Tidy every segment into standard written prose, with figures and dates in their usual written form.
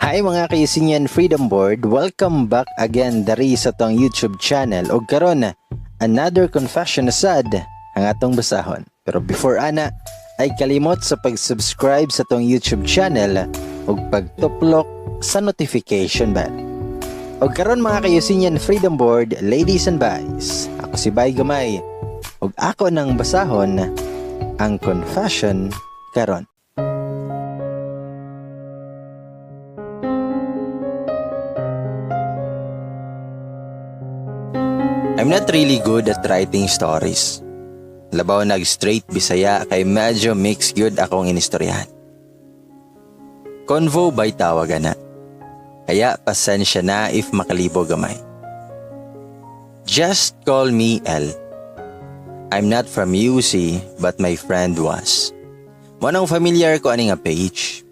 Hi mga kaisinyan Freedom Board, welcome back again dari sa tong YouTube channel og karon another confession asad ang atong basahon. Pero before ana ay kalimot sa pag-subscribe sa tong YouTube channel ug pagtuplok sa notification bell. Og karon mga kaisinyan Freedom Board, ladies and boys, ako si Bay Gamay ug ako nang basahon ang confession karon. I'm not really good at writing stories. Labaw nag-straight Bisaya kay medyo mixed good akong inistoryahan. Convo by tawagan na. Kaya pasensya na if makalibo gamay. Just call me L. I'm not from UC but my friend was. Manong familiar ko ani nga page.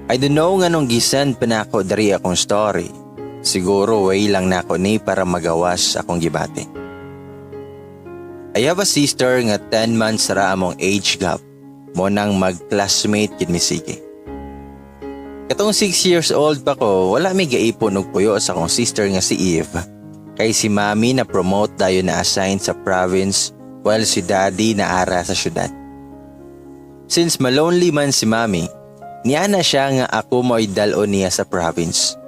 I don't know nga nung gisend pa na ako dari akong story. Siguro way lang na ako ni para magawas akong gibate. I have a sister nga 10 months ra among age gap. Mo nang mag-classmate kid mi sige. Katong 6 years old pa ko, wala may gaipon og puyo sa akong sister nga si Eve. Kay si mami na promote dayon na assign sa province while si daddy na ara sa syudad. Since malonely man si mami, niya na siya nga ako mo'y dalon niya sa province.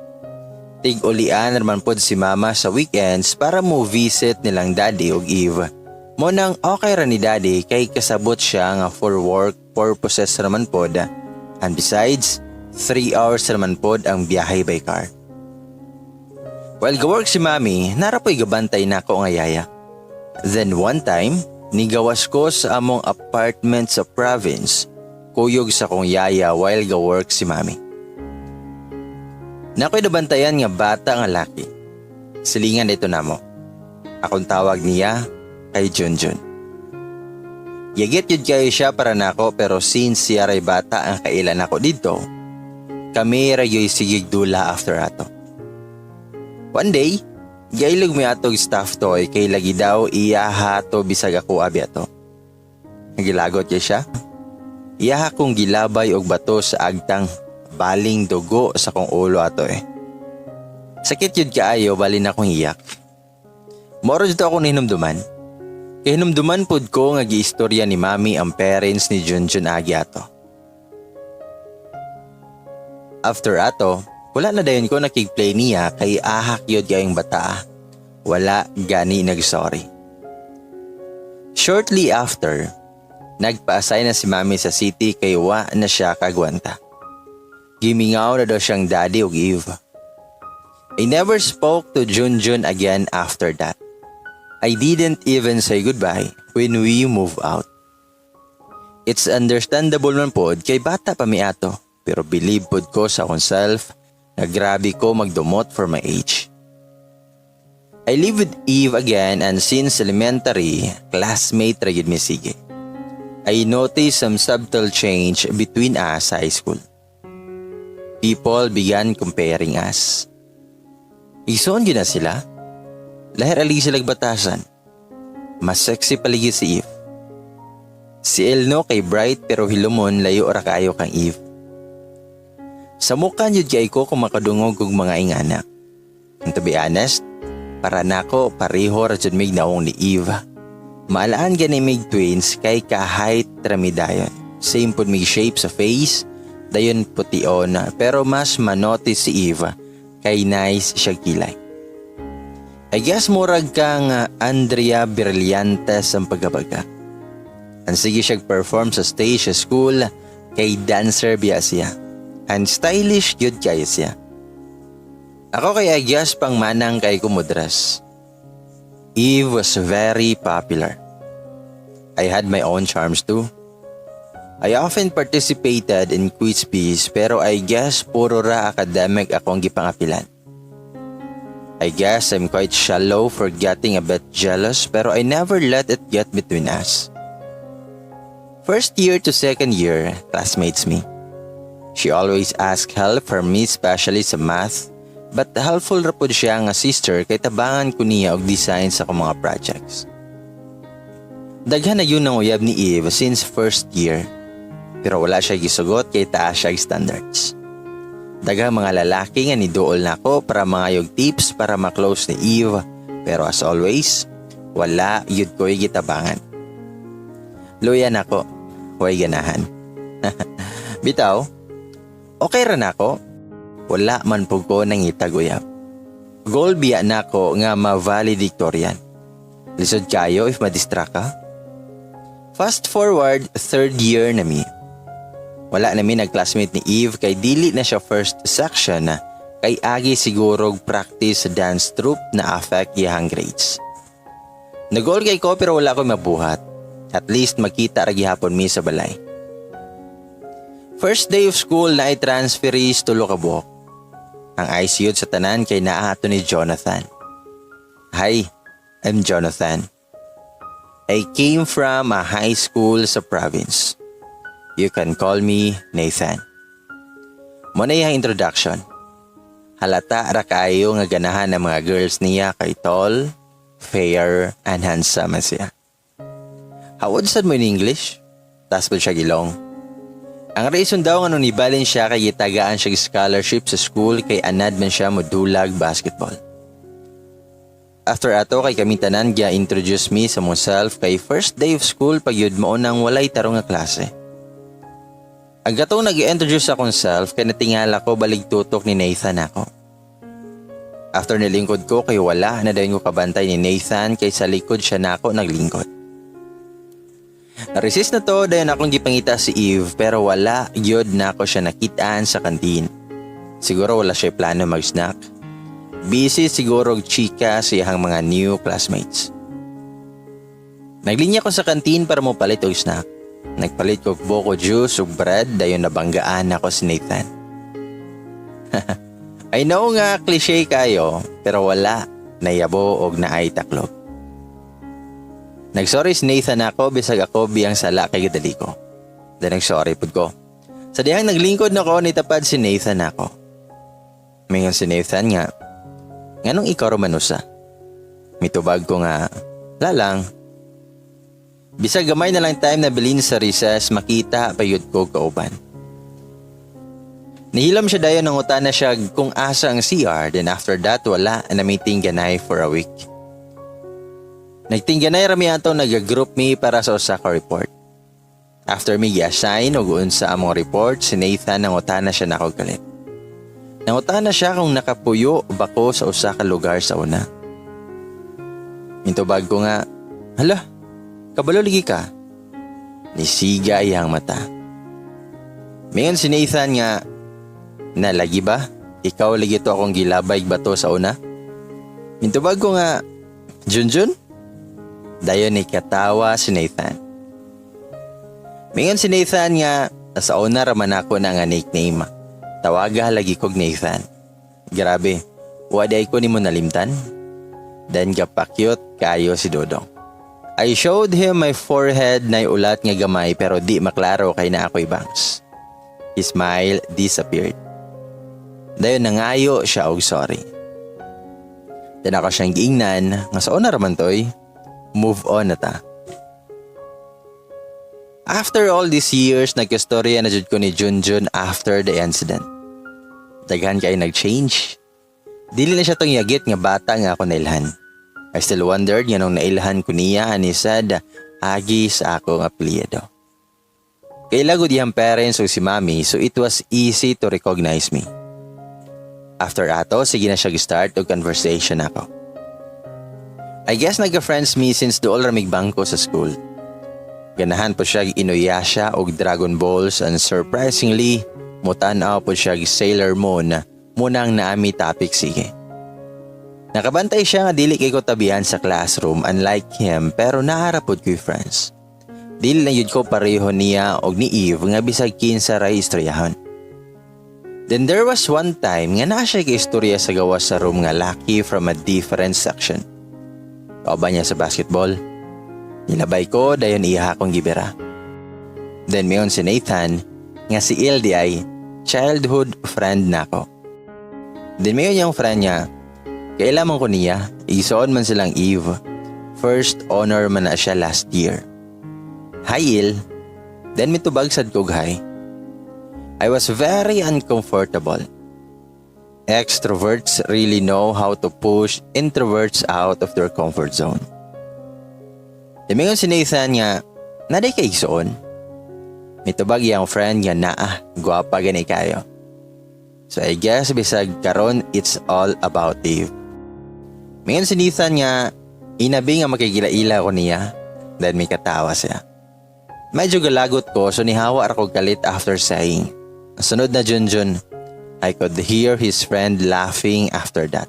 Tig-ulian naman pod si mama sa weekends para mo visit nilang daddy og Eve. Mo nang okay ra ni daddy kay kasabot siya nga for work purposes naman pod. And besides, 3 hours naman pod ang biyahe by car. While go-work si mami, narapoy gabantay na ako nga yaya. Then one time, nigawas ko sa among apartment sa province. Kuyog sa kong yaya while go-work si mami. Nako'y nabantayan nga bata nga laki. Silingan ito namo. Akong tawag niya kay Junjun. Yagit yun kayo siya para nako pero since siya ray bata ang kailan ako dito, kami rayo'y sigig dula after ato. One day, gailog may atog staff toy kay lagi daw iyaha to bisag ako abi ato. Nagilagot kay siya. Iyaha kong gilabay og bato sa agtang baling dugo sa kong ulo ato eh. Sakit yun kaayo, bali na akong iyak. Moro dito ako hinumduman. Kaya hinumduman pod ko nga giistorya ni mami ang parents ni Junjun agi ato. After ato, wala na dayon ko nakigplay niya kay ahak yun kayong bata. Wala gani nag-sorry. Shortly after, nagpa-assign na si mami sa city kay wa na siya kagwanta. Gimingaw na daw siyang daddy og Eve. I never spoke to Junjun again after that. I didn't even say goodbye when we move out. It's understandable man pod kay bata pa mi ato, pero believe pod ko sa akong self na grabe ko magdumot for my age. I live with Eve again and since elementary, classmate ra gyud mi sige. I noticed some subtle change between us sa high school. People began comparing us. Ison yun na sila. Lahir aligi silang batasan. Mas sexy paligi si Eve. Si Elno kay bright pero hilumon layo ora kayo kang Eve. Sa mukha yun kay ko kung makadungog og mga ingana. And to be honest, para nako pareho ra jud mig naong ni Eve. Maalaan gani mig twins kay ka-height ramidayon. Same pod mig shape sa face. Dayon pution pero mas manotice si Eva kay nice siya kilay. I guess murag kang Andrea Brillantes ang pagkabaga. Ang sige siya perform sa stage sa school kay dancer biya siya. And stylish yun kaya siya. Ako kay I guess pang manang kay kumudras. Eve was very popular. I had my own charms too. I often participated in quiz bees pero I guess puro ra academic akong gipangapilan. I guess I'm quite shallow for getting a bit jealous pero I never let it get between us. First year to second year, classmates me. She always asked help from me especially sa math but helpful ra pod siya nga sister kay tabangan ko niya og design sa akong mga projects. Daghan na yun ang uyab ni Eve since first year. Pero wala siya gisugot kay taas siya standards. Daghang mga lalaki nga niduol nako para mangayog tips para maklose ni Eve, pero as always, wala yun ko'y gitabangan. Luyan ako, huwag ganahan. Bitaw, okay ra nako. Wala man po ko nang itaguyap. Goal biya nako nga ma-valedictorian. Lisod kayo if madistract ka. Fast forward, 3rd year na mi. Wala namin nag-classmate ni Eve kay dili na siya first section na kay agi sigurog practice sa dance troupe na affect iyang grades. Nag-goal kay ko pero wala ko mabuhat. At least makita ra gihapon mi sa balay. First day of school na i-transferees tulo ka buhok. Ang ICU sa tanan kay naato ni Jonathan. Hi, I'm Jonathan. I came from a high school sa province. You can call me Nathan. Muna yung introduction. Halata ra kayo nga ganahan ng mga girls niya kay tall, fair, and handsome siya. Hawad sad mo in English? Tas po siya gilong. Ang reason daw nga nung nibalin siya kay gitagaan siya scholarship sa school kay anad man siya modulag basketball. After ato kay kami tanan gya introduce me sa myself kay first day of school pag yun mo nang walay tarong nga klase. Ang gatong nag-introduce akong self kay natingala ko balig tutok ni Nathan ako. After nilingkod ko kay wala na dayon ko kabantay ni Nathan kay sa likod siya nako naglingkod. Na-resist na to dayon akong gipangita si Eve pero wala gyud nako siya nakitaan sa kantin. Siguro wala siya plano mag-snack. Busy siguro chika sa iyang mga new classmates. Naglinya ko sa kantin para mo palit og snack. Nagpalit ko buko juice ug bread dayon nabanggaan ako si Nathan. I know nga cliche kayo pero wala nayabo og naay taklog. Nagsorry si Nathan ako bisag ako biyang sala kay gidali ko. Then nagsorry pud ko. Sa dihang naglingkod nako nitapad si Nathan ako. Mingon si Nathan nga, nganong ikaw romanusa? Mitubag ko nga, lalang. Bisag gamay na lang time na bilin sa recess makita payud ko kauban. Nihilom siya dayon ng utana siya kung asa ang CR then after that wala na meeting ganay for a week. Nagtingganay rami ato nag-group me para sa usa ka report. After me gi-assign og unsa among report si Nathan nang utana siya nako galit. Nang utana siya kung nakapuyo bako sa usa ka lugar sa una. Mitubag ko nga, hala, kabalo ligi ka. Nisiga iyang mata. Mingon si Nathan nga, nalagi ba? Ikaw lagi to akong gilabay bato sa una? Mintubag ko nga, Junjun? Dayon ni katawa si Nathan. Mingon si Nathan nga, sa una raman ako na nga nickname. Tawaga lagi kog Nathan. Grabe, waday ko ni mo nalimtan. Then gapakyot kayo si Dodong. I showed him my forehead na ulat nga gamay pero di maklaro kay na ako'y bangs. His smile disappeared. Dayon nangayo siya og sorry. Then ako siyang giingnan nga sa una raman toy, move on na ta. After all these years, nagkastorya na jud ko ni Junjun after the incident. Daghan kay nag-change. Dili na siya tong yagit nga bata nga ako nailhan. I still wondered nga nung nailhan ko niya and he said, agi sa akong apelyido. Kailagod iyang parents o si mami so it was easy to recognize me. After ato, sige na siya start og conversation ako. I guess nagka-friends me since dool ramig bangko sa school. Ganahan po siya inuyasya og Dragon Balls and surprisingly, mutanaw po siya Sailor Moon munang naami topic sige. Nakabantay siya nga dili kay ko tabihan sa classroom unlike him pero naharapod ko'y friends. Dili na yun ko pareho niya og ni Eve nga bisag kinsa ra istoryahon. Then there was one time nga naa siya kay istorya sa gawas sa room nga laki from a different section. Kauban niya sa basketball. Nilabay ko dayon iya akong gibera. Then mayon si Nathan nga si LD ay childhood friend nako. Then mayon yung friend niya. Kailaman ko niya, isoon man silang Eve. First honor man na siya last year. Hi Il. Then mitubag sad kog hi. I was very uncomfortable. extroverts really know how to push introverts out of their comfort zone. Damingon si Nathan nga, naday ka igsoon. Mitubag yung friend nga guwapa gani kayo. So I guess bisag karon it's all about Eve. Mingon si Nathan nga, inabi nga makikila-ila ko niya, then may katawa siya. Medyo galagot ko so nihawa ako galit after saying. Sunod na Junjun, I could hear his friend laughing after that.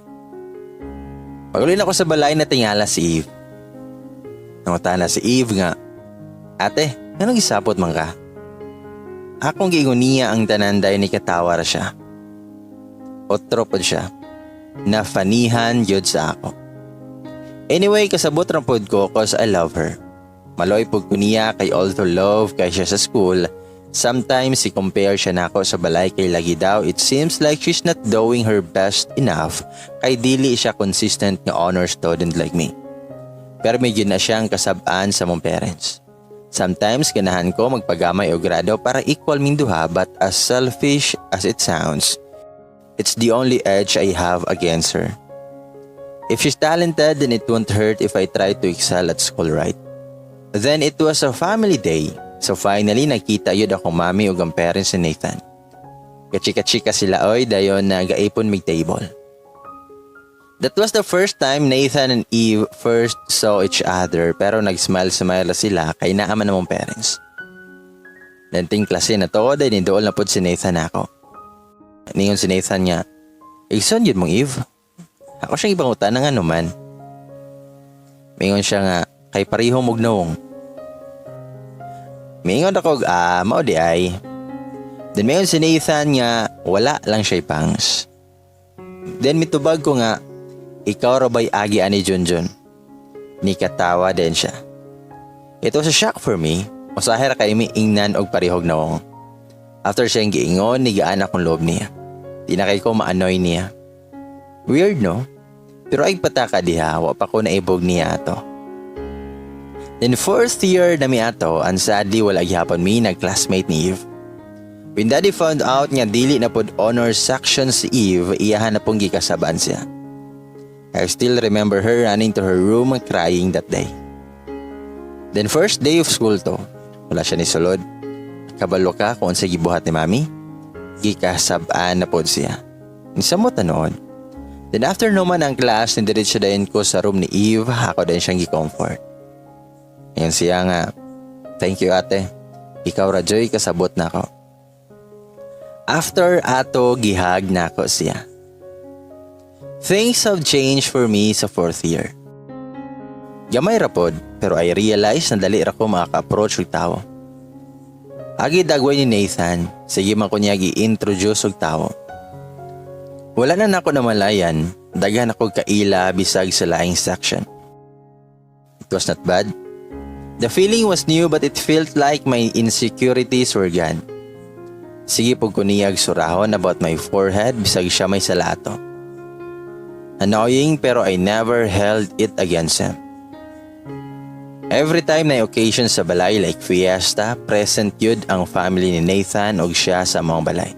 Pagulin ako sa balay na tingala si Eve. Nanguta na si Eve nga, ate, anong isapot man ka? Akong giingon niya ang tananday ni katawar siya. Otro pod siya. Nafanihan yun sa ako. Anyway, kasabot ram pod ko cause I love her. Maloy pod ko niya kay although love kay siya sa school, sometimes i-compare siya nako sa balay kay lagi daw it seems like she's not doing her best enough kay dili siya consistent nga honor student like me. Pero medyo na siyang kasabaan sa mong parents. Sometimes ganahan ko magpagamay o grado para equal ming duha but as selfish as it sounds, it's the only edge I have against her. If she's talented, then it won't hurt if I try to excel at school, right? Then it was a family day, so finally nakita yun akong mami ug ang parents ni Nathan. Kachika-chika sila oy dayon na gaipon mig table. That was the first time Nathan and Eve first saw each other pero nag-smile-smile sila kay naaman namong parents. Nanting klase na to dahil nidool na po si Nathan ako. Ningon si Nathan niya, "Igson yun mong Eve? Ako siyang ibang utan ng anuman." Mingon siya nga, "Kay parihong mugnong." Mingon ako, mao di ay. Then mingon si Nathan nga, wala lang siya pangs. Then mitubag ko nga, "Ikaw rabay agi ani Junjun." Nikatawa din siya. It was a shock for me. Usahir kay mi ingnan og parihog nawong. After siyang giingon, nigaan akong loob niya. Di na kay ko maanoy niya. Weird no? Pero ay pataka diha, wa pa ko naibog niya ato. Then fourth year na mi ato, and sadly wala gyapon mi nag-classmate ni Eve. When daddy found out nga dili na pod honor section si Eve, iyahan na pong gikasabaan siya. I still remember her running to her room crying that day. Then first day of school to, wala siya ni sulod. Kabalo ka kung sa gibuhat ni mami. Gikasabaan na pod siya. Nisamot na noon. Then after naman ang class, nindiretso dayon ko sa room ni Eve, ako din siyang gi-comfort. Yan siya nga, "Thank you ate. Ikaw rajoy kasabot na ako." After ato, gihag na ako siya. Things have changed for me sa fourth year. Gamay rapod, pero I realize na dali ra ko makaka-approach og tao. Agi dagway ni Nathan, sige man ko niya gi-introduce og tao. Wala na nako namalayan, daghan ako kaila bisag sa laing section. It was not bad. The feeling was new but it felt like my insecurities were gone. Sige po ko niyag surahon about my forehead bisag siya may salato. Annoying pero I never held it against him. Every time na occasion sa balay like fiesta, present yun ang family ni Nathan o siya sa mga balay.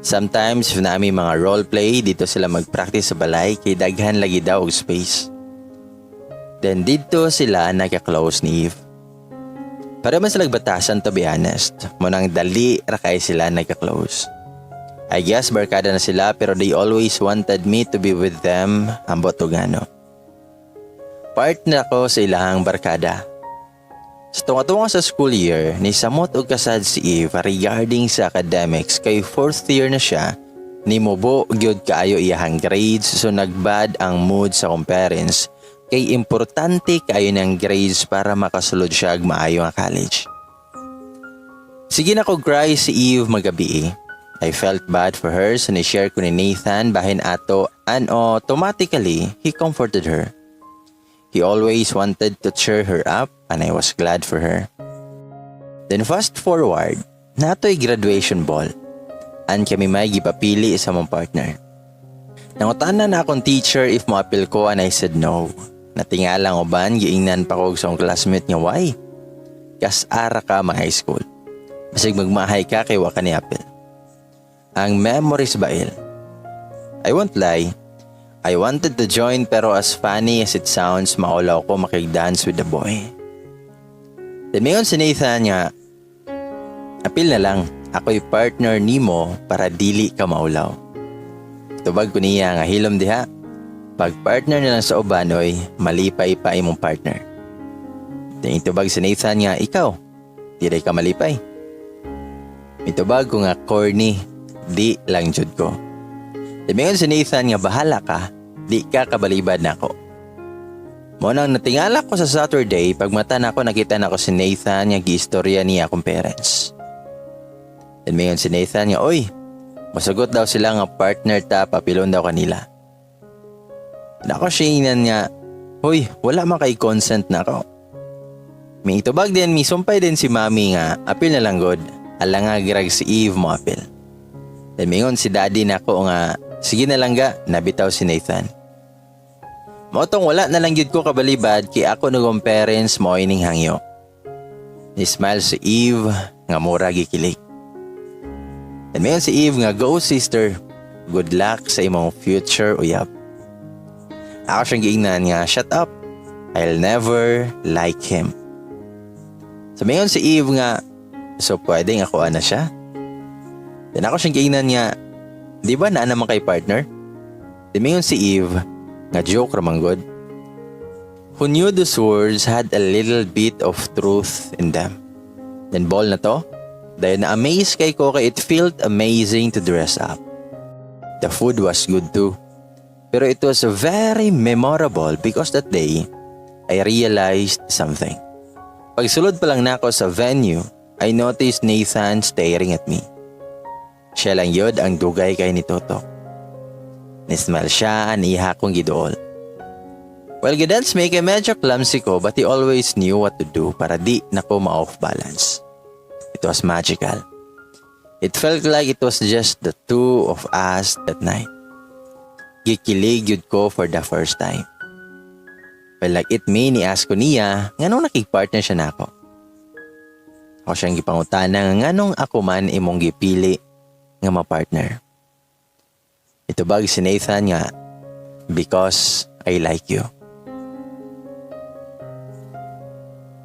Sometimes if namin mga roleplay, dito sila mag-practice sa balay kay daghan lagi daw og space. Then dito sila nagka-close ni Eve. Para man sila batasan to be honest, munang dali ra kay sila nagka-close. I guess barkada na sila pero they always wanted me to be with them ambot og ano. Part na ako sa ilahang barkada. Sa tunga-tunga sa school year, nisamot og kasad si Eve regarding sa academics kay fourth year na siya, nimubo gyud kaayo iyahang grades so nagbad ang mood sa kong parents kay importante kaayo ng grades para makasulod siya og maayo nga college. Sige na ko cry si Eve magabi. I felt bad for her so ni-share ko ni Nathan bahin ato and automatically he comforted her. He always wanted to cheer her up and I was glad for her. Then fast forward, nato'y graduation ball. And kami may gipapili sa mong partner. Nangutanan na akong teacher if mo-appeal ko and I said no. Natingalang uban, giingnan pa ko sa akong classmate niya, why? Kas-ara ka mga high school. Basig magmahay ka kay waka ni appeal. Ang memories ba il? I won't lie, I wanted to join pero as funny as it sounds, maulaw ko makig-dance with the boy. Then mayon si Nathan nga, apil na lang, ako'y partner nimo para dili ka maulaw. Tubag ko niya nga hilom diha, pag partner na lang sa uban oy, malipay pa imong partner. Then itubag si Nathan nga, ikaw, di ka malipay. Itubag ko nga corny, di lang jud ko. Then mayon si Nathan nga, bahala ka, di ka kabalibad na ako. Mo nang natingala ko sa Saturday, pagmata na ako nakita na ko si Nathan nga giistorya niya akong parents. Then mayon si Nathan nga, oy, masagot daw sila nga partner ta, papilon daw kanila. Ako siya nga, hoy, wala man kay consent na ako. May itubag din, may sumpay din si mami nga, apil na lang god, ala nga girag si Eve mo apil. Then mayon si daddy na ako nga, sige na lang ga, nabitaw si Nathan. Motong wala na lang yun ko kabalibad, kay ako nagong parents mo ining hangyo. Ni-smile si Eve, nga mura gikilig. And mayon si Eve nga, go sister, good luck sa imong future uyab. Ako siyang giingnan nga, shut up, I'll never like him. So mayon si Eve nga, so pwedeng ako na siya? Then ako siyang giingnan nga, di ba na naman kay partner? Then mayon si Eve, nga joke ramang good. Who knew those words had a little bit of truth in them. Then ball na to, dahil na-amaze kay ko kay it felt amazing to dress up. The food was good too. Pero it was very memorable because that day, I realized something. Pagsulod pa lang na ako sa venue, I noticed Nathan staring at me. Siya lang yun ang dugay kay ni Toto. Nismal siya, aniha kong gidool. Well, gidance make medyo clumsy ko but he always knew what to do para di na ko ma-off balance. It was magical. It felt like it was just the two of us that night. Gikilig yun ko for the first time. Well, like it me, ni-ask ko niya, nganong nakig-partner siya na ako. Ako siyang gipangutana, nganong ako man imong gipili nga ma-partner. Ito bag si Nathan nga, because I like you.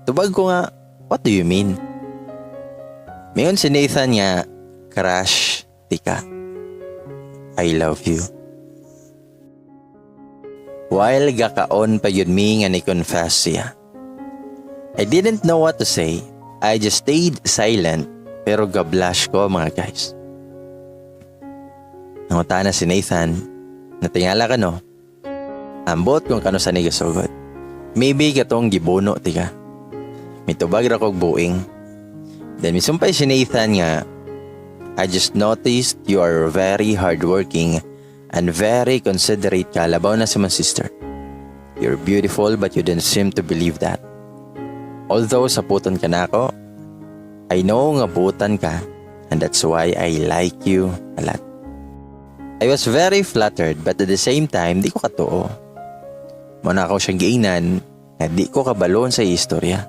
Tubag ko nga, what do you mean? Mayon si Nathan nga, crush, tika. I love you. While gakaon pa yun mi nga ni-confess siya. I didn't know what to say. I just stayed silent pero gablash ko mga guys. Nangutana si Nathan, natingala ka no? Ambot kung kano sa nigasugod. Maybe katong gibono tika. Mitubag ra kog buing. Then misumpay si Nathan nga, I just noticed you are very hardworking and very considerate ka. Labaw na si my sister. You're beautiful but you didn't seem to believe that. Although saputon ka na ako, I know nga butan ka and that's why I like you a lot. I was very flattered but at the same time di ko katuo. Muna ako siyang giingnan nga di ko kabalon sa istorya.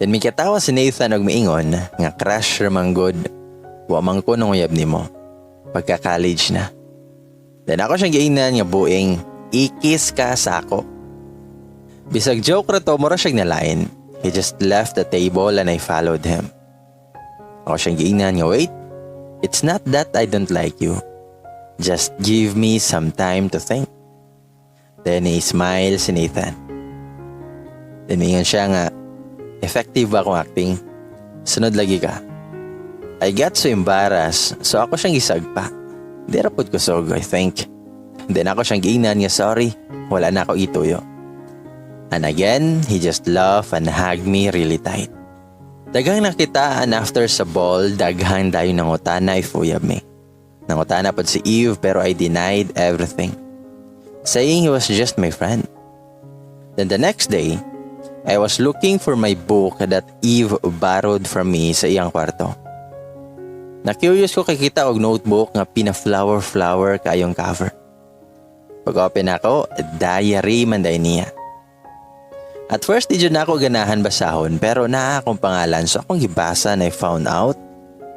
Then may katawa si Nathan og miingon nga crush ramang good wa man ko nung uyab nimo pagka-college na. Then ako siyang giingnan nga buing ikis ka sa ako. Bisag joke ra to mura siyang nalain. He just left the table and I followed him. Ako siyang giingnan nga wait, it's not that I don't like you. Just give me some time to think. Then he smiled si Nathan. Then mingon siya nga, effective ba akong acting? Sunod lagi ka. I got so embarrassed, so ako siyang gisagpa. Di rapod ko sog, I think. Then ako siyang giingnan nga sorry, wala na ako ituyo. And again, he just laughed and hugged me really tight. Daghang nakitaan after sa ball, daghang dayo nangutana if uyab me. Nangutana pod si Eve pero I denied everything, saying he was just my friend. Then the next day, I was looking for my book that Eve borrowed from me sa iyang kwarto. Na-curious ko kikita og notebook nga pina-flower kayong cover. Pag-open ako, diary man day niya. At first, di dyan ako ganahan basahon pero naa akong pangalan so akong gibasa na I found out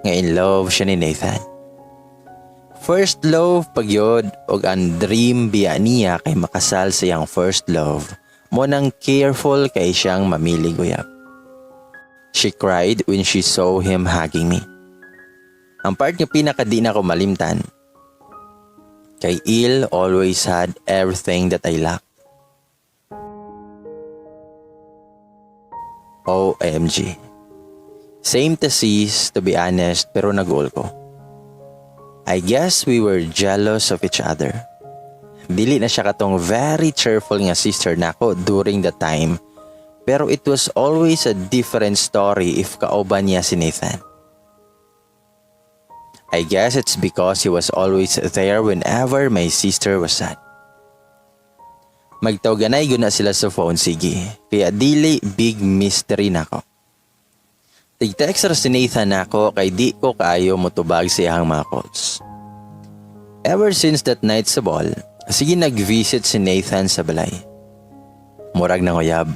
nga in love siya ni Nathan. First love pagyod og ang dream biya niya kay makasal sa iyang first love. Mo nang careful kay siyang mamili guyab. She cried when she saw him hugging me. Ang part nga pinakadi na ko malimtan. Kay Il always had everything that I lacked. OMG. Same thesis to be honest pero nag-goal ko. I guess we were jealous of each other. Dili na siya katong very cheerful nga sister nako during the time. Pero it was always a different story if kauban niya si Nathan. I guess it's because he was always there whenever my sister was sad. Magtawganay guna sila sa phone sige. Kaya dili big mystery nako. Tig-text ra si Nathan nako kay di ko kaayo motubag sa iyang mga calls. Ever since that night sa ball, sige nag-visit si Nathan sa balay. Murag nang uyab.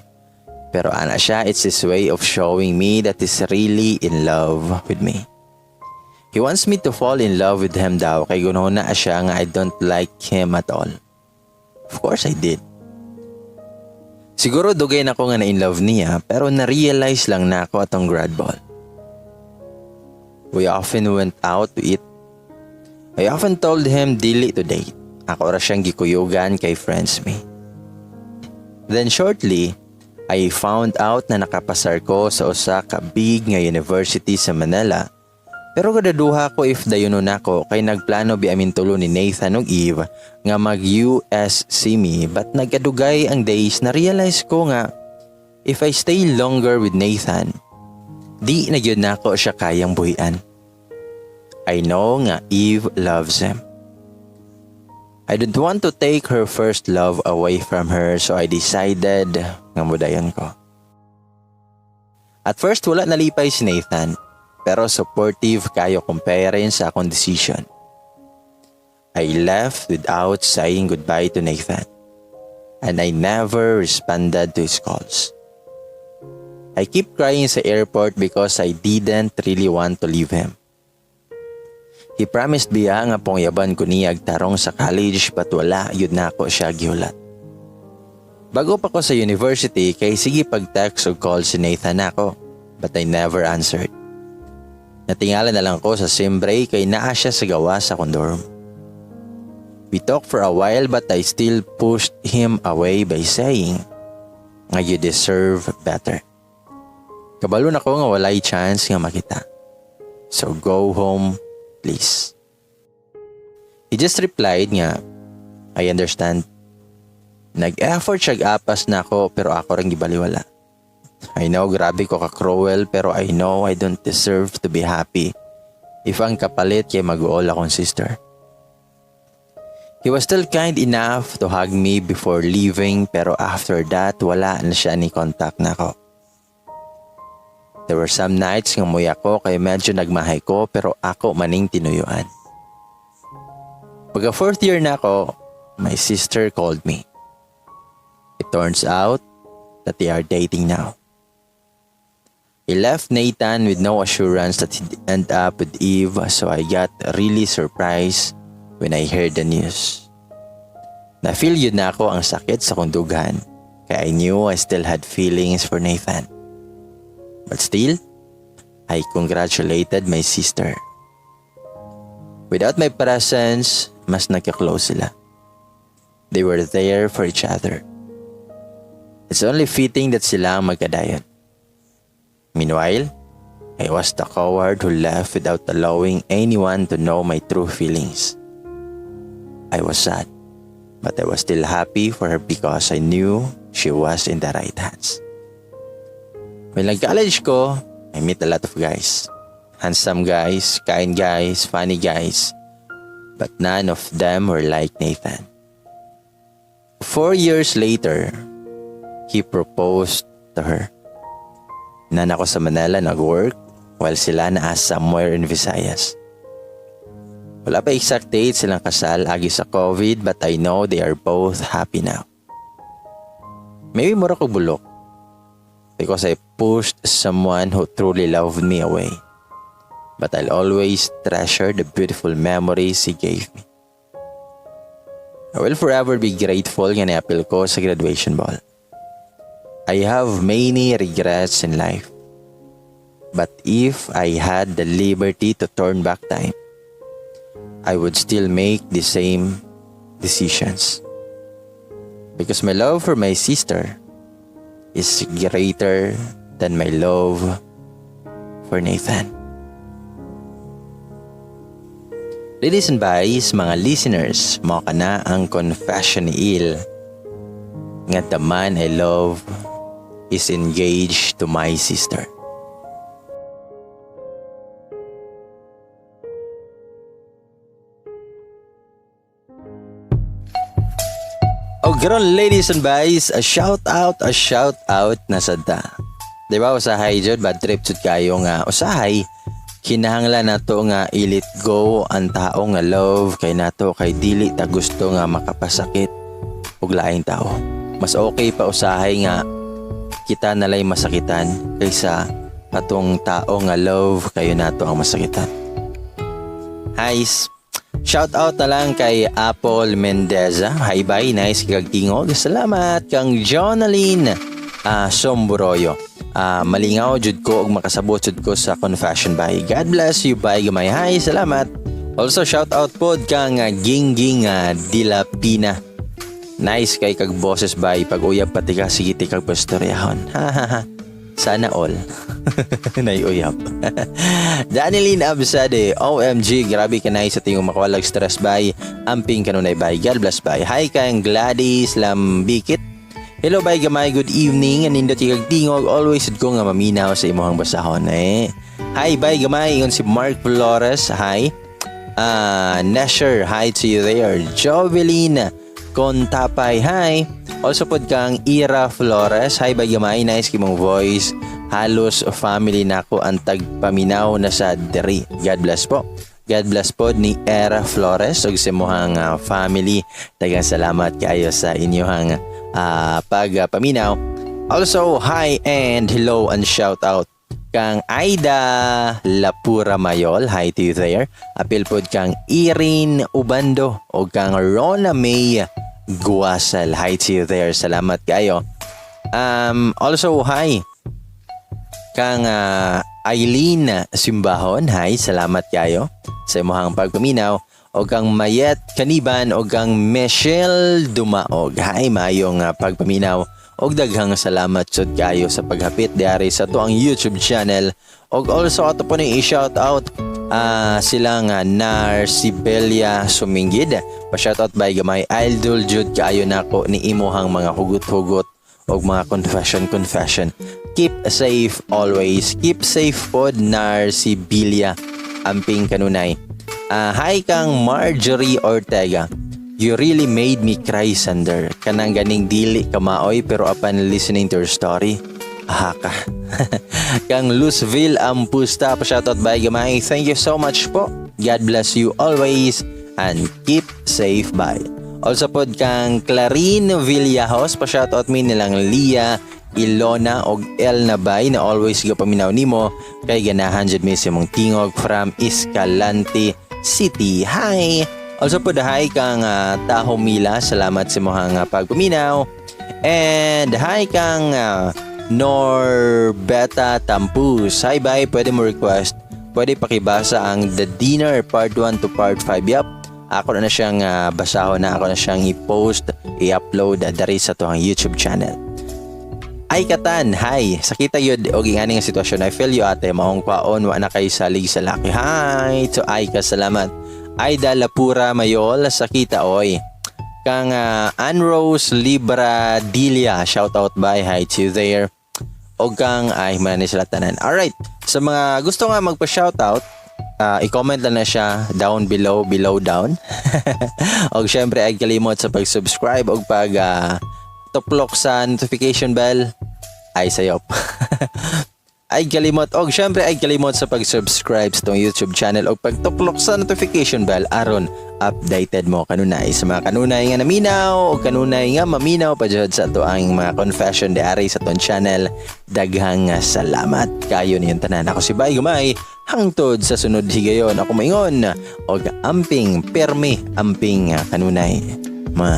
Pero ana siya, it's his way of showing me that he's really in love with me. He wants me to fall in love with him daw kay gunaw na siya nga I don't like him at all. Of course I did. Siguro dugay na ko nga na in love niya pero na-realize lang na ako atong grad ball. We often went out to eat. I often told him dili to date. Ako ra siyang gikuyugan kay friends me. Then shortly, I found out na nakapasar ko sa usa ka big nga university sa Manila. Pero kadaduha ko if dayon nako kay nagplano bi amin tulo ni Nathan ug Eve nga mag-USC me but nagkadugay ang days na realize ko nga if I stay longer with Nathan, di na gyud nako siya kayang buhian. I know nga Eve loves him. I didn't want to take her first love away from her so I decided nga mudayon ko. At first wala nalipay si Nathan. Pero supportive kayo kong parents sa akong decision. I left without saying goodbye to Nathan. And I never responded to his calls. I keep crying sa airport because I didn't really want to leave him. He promised biya nga pongyaban ko niya agtarong sa college but wala yun na ako siya gihulat. Bago pa ko sa university kay sige pag-text o call si Nathan ako but I never answered. Natingala na lang ko sa sim break kay naa siya sa gawa sa dorm. We talked for a while but I still pushed him away by saying, nga you deserve better. Kabalo na ko nga walay chance nga makita. So go home, please. He just replied nga, I understand. Nag-effort siya apas na ako pero ako rin gibaliwala. I know grabe ko ka-cruel pero I know I don't deserve to be happy if ang kapalit kay mag-uol akong sister. He was still kind enough to hug me before leaving pero after that wala na siya ni contact na ako. There were some nights nga muya ko kay medyo nagmahay ko pero ako maning tinuyuan. Pagka fourth year na ako, my sister called me. It turns out that they are dating now. I left Nathan with no assurance that he'd end up with Eve so I got really surprised when I heard the news. Na-feel yun na ako ang sakit sa kundugan kaya I knew I still had feelings for Nathan. But still, I congratulated my sister. Without my presence, mas nagka-close sila. They were there for each other. It's only fitting that sila ang magkadayon. Meanwhile, I was the coward who left without allowing anyone to know my true feelings. I was sad, but I was still happy for her because I knew she was in the right hands. When nag-college ko, I met a lot of guys. Handsome guys, kind guys, funny guys. But none of them were like Nathan. 4 years later, he proposed to her. Nan ako sa Manila nag-work while sila naa somewhere in Visayas. Wala pa exact date silang kasal agi sa COVID but I know they are both happy now. Maybe mura ko bulok because I pushed someone who truly loved me away. but I'll always treasure the beautiful memories he gave me. I will forever be grateful nga niapil ko sa graduation ball. I have many regrets in life. But if I had the liberty to turn back time, I would still make the same decisions. Because my love for my sister is greater than my love for Nathan. Ladies and boys, mga listeners, mao kana ang confession ni Il nga the man I love is engaged to my sister. O gron, ladies and boys, a shout out na sadta. Diba usahay jud bad trip jud kayo nga usahay kinahanglan nato nga i-let go ang tao nga love kay nato kay dili ta gusto nga makapasakit og laing tao. Mas okay pa usahay nga kita nalay masakitan kaysa patong tao nga love kayo nato ang masakitan. Guys, shout out na lang kay Apple Mendeza. Hi bye, nice kagtingog. Salamat kang Jonaline Somboroyo. Malingaw jud ko ug makasabot jud ko sa confession bay. God bless you bay gamay. Hi, salamat. Also shout out pod kang Gingging Dilapina. Nice kay kag boses bay pag uyab pati ka sige ti kag pastoryahon. Sana all. Naiuyab. Danieline Absade, OMG, grabe ka na sa tingong makawalag stress bay. Amping kanunay bay. God bless bay. Hi kang Gladys Lambikit. Hello bay gamay, good evening. Nindot ikag tingog, always ko nga maminaw sa imuhang basahon Hi bay gamay, ingon si Mark Flores. Hi. Nesher, hi to you there. Jovelyn Contapay, hi. Also pod kang Ira Flores. Hi bay gamay, nice kimong voice. Halos family nako ang tagpaminaw na sa diri. God bless po. God bless po ni Era Flores ug sa imuhang family. Daghang salamat kayo sa inyong pagpaminaw. Also, hi and hello and shout out kang Aida Lapura Mayol. Hi to you there. Apil pod kang Irene Ubando o kang Rona May Guasal. Hi to you there. Salamat kayo. Also, hi kang Eileen Simbahon. Hi, salamat kayo sa imuhang pagpaminaw. O kang Mayet Kaniban o kang Michelle Dumaog. Hi, mayong pagpaminaw. O daghang salamat jud kayo sa paghapit diari sa to ang YouTube channel. O also ato po ni i-shout out silang Narcibelia Suminggid. Pa-shout out by gamay idol jud kayo nako ni imuhang mga hugot-hugot o mga confession. Keep safe always. Keep safe pod Narcibelia. Amping kanunay. Hi kang Marjorie Ortega. You really made me cry, Sander. Kanang ganing dili kamaoy pero upon listening to your story, ka. Kang Luzville Ampusta, pa-shoutout by gamay. Thank you so much po. God bless you always and keep safe bye. Also pod kang Clarine Villajos, pa-shoutout mi nilang Lia Ilona og El Nabay na always gapaminaw nimo kay ganahan jud mi sa mong tingog from Escalante City. Hi! Also po hi kang Taho Mila. Salamat sa mohang pagpaminaw. And hi kang Norbeta Tampus. Hi bye, pwede mo request. Pwede pakibasa ang The Dinner Part 1 to Part 5. Yup. Ako na siyang basahon na. Ako na siyang i-post, i-upload dari sa to ang YouTube channel. Ay katan, hi. Sakita yun o gingani nga sitwasyon. I feel you ate. Maong kwaon, wa na kayo salig sa laki. Hi to Aika, salamat. Aida Lapura Mayol, sakita oy. Kang Anrose Libradilia, shout out by, hi to you there. O kang, ay manani sila tanan. Alright, sa mga gusto nga magpa-shout out, i-comment lang na siya down below down. O syempre ay kalimot sa pag-subscribe o pag tuplok sa notification bell ay sayop. Ay kalimot og syempre ay kalimot sa pag-subscribe sa tong YouTube channel o pagtuklok sa notification bell aron updated mo kanunay sa mga kanunay nga naminaw o kanunay nga maminaw pa jud sa to ang mga confession diari sa tong channel. Daghang salamat kayo niyong tanan. Ako si Bay Gamay. Hangtod sa sunod higayon ako maingon og amping permi amping kanunay. Ma